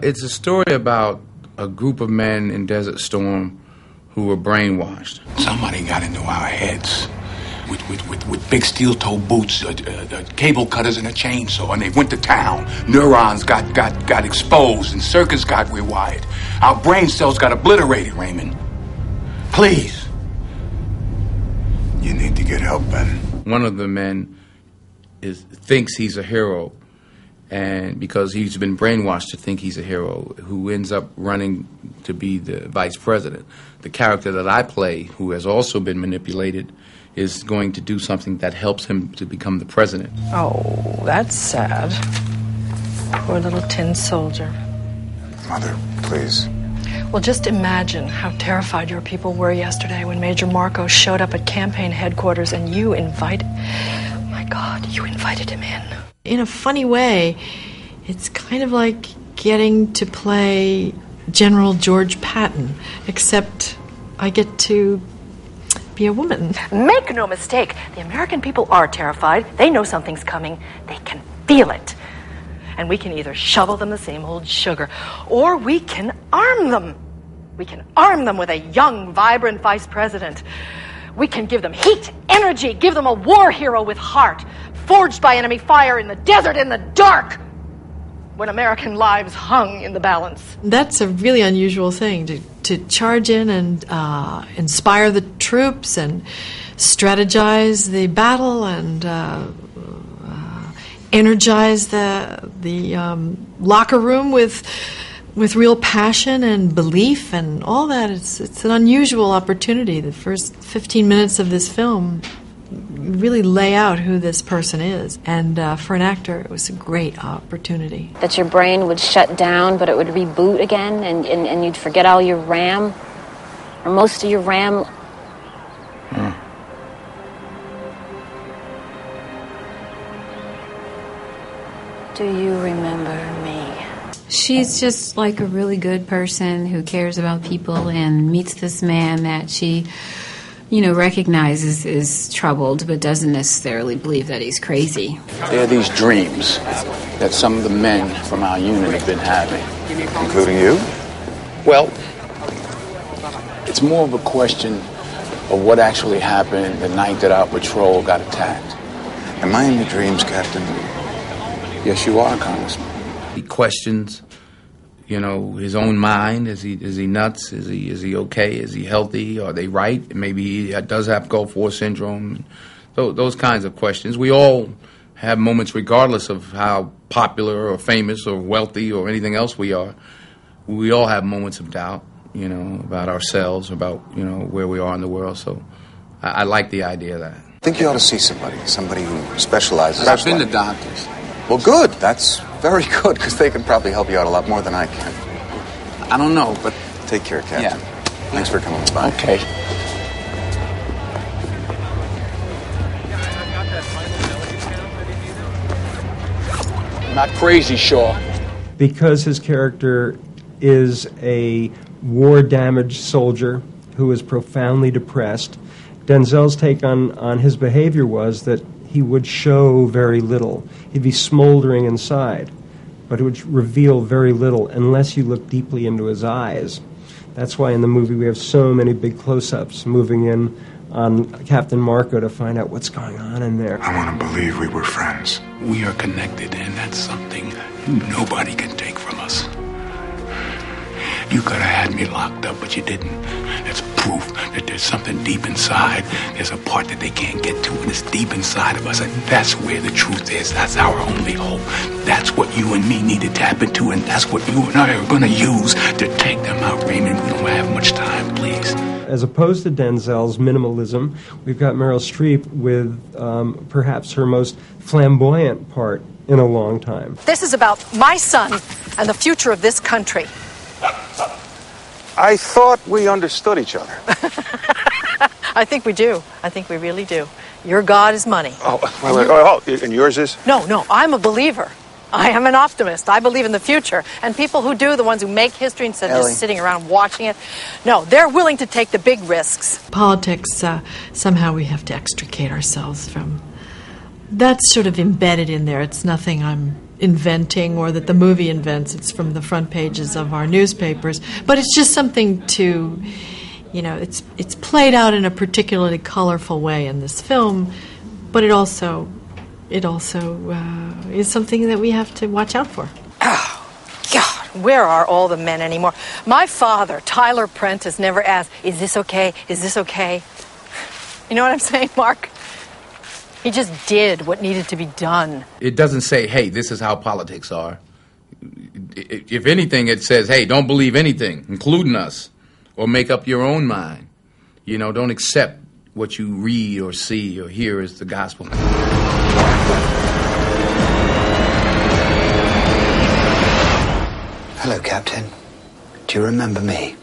It's a story about a group of men in Desert Storm who were brainwashed. Somebody got into our heads with big steel-toe boots, cable cutters, and a chainsaw, and they went to town. Neurons got exposed, and circuits got rewired. Our brain cells got obliterated, Raymond. Please. You need to get help, Ben. One of the men thinks he's a hero, and because he's been brainwashed to think he's a hero, who ends up running to be the vice president. The character that I play, who has also been manipulated, is going to do something that helps him to become the president. Oh, that's sad. Poor little tin soldier. Mother, please. Well, just imagine how terrified your people were yesterday when Major Marco showed up at campaign headquarters and you invited... My God, you invited him in. In a funny way, it's kind of like getting to play General George Patton, except I get to be a woman. Make no mistake, the American people are terrified. They know something's coming. They can feel it. And we can either shovel them the same old sugar, or we can arm them. We can arm them with a young, vibrant vice president. We can give them heat, energy, give them a war hero with heart, forged by enemy fire in the desert in the dark, when American lives hung in the balance. That's a really unusual thing, to charge in and inspire the troops and strategize the battle and energize the locker room with real passion and belief and all that. It's an unusual opportunity. The first 15 minutes of this film really lay out who this person is. And for an actor, it was a great opportunity. That your brain would shut down, but it would reboot again, and you'd forget all your RAM, or most of your RAM. Do you remember me? She's just like a really good person who cares about people and meets this man that she, recognizes is troubled, but doesn't necessarily believe that he's crazy. There are these dreams that some of the men from our unit have been having. Including you? Well, it's more of a question of what actually happened the night that our patrol got attacked. Am I in your dreams, Captain? Yes, you are, Congressman. He questions, his own mind. Is he nuts? Is he okay? Is he healthy? Are they right? Maybe he does have Gulf War syndrome. Those kinds of questions. We all have moments, regardless of how popular or famous or wealthy or anything else we are. We all have moments of doubt, about ourselves, about, where we are in the world. So I like the idea of that. I think you ought to see somebody who specializes. I've been to doctors. Well, good. That's very good, because they can probably help you out a lot more than I can. I don't know, but... Take care, Captain. Yeah. Thanks for coming by. Okay. Not crazy, Shaw. Because his character is a war-damaged soldier who is profoundly depressed, Denzel's take on his behavior was that he would show very little. He'd be smoldering inside, but it would reveal very little unless you look deeply into his eyes. That's why in the movie we have so many big close-ups moving in on Captain Marco to find out what's going on in there. I want to believe we were friends. We are connected, and that's something nobody can take from us. You could have had me locked up, but you didn't. That's proof that there's something deep inside. There's a part that they can't get to, and it's deep inside of us, and that's where the truth is. That's our only hope. That's what you and me need to tap into, and that's what you and I are going to use to take them out, Raymond. We don't have much time, please. As opposed to Denzel's minimalism, we've got Meryl Streep with perhaps her most flamboyant part in a long time. This is about my son and the future of this country. I thought we understood each other. I think we do. I think we really do. Your God is money. And yours is? No, I'm a believer. I am an optimist. I believe in the future. And people who do, the ones who make history instead of just sitting around watching it, no, they're willing to take the big risks. Politics, somehow we have to extricate ourselves from. That's sort of embedded in there. It's nothing I'm inventing or that the movie invents. It's from the front pages of our newspapers. But it's just something to, it's played out in a particularly colorful way in this film, but it also is something that we have to watch out for. Oh, God, where are all the men anymore? My father, Tyler Prentice, never asked, is this okay? Is this okay? You know what I'm saying, Mark? He just did what needed to be done. It doesn't say, hey, this is how politics are. If anything, it says, hey, don't believe anything, including us, or make up your own mind. Don't accept what you read or see or hear as the gospel. Hello, Captain. Do you remember me?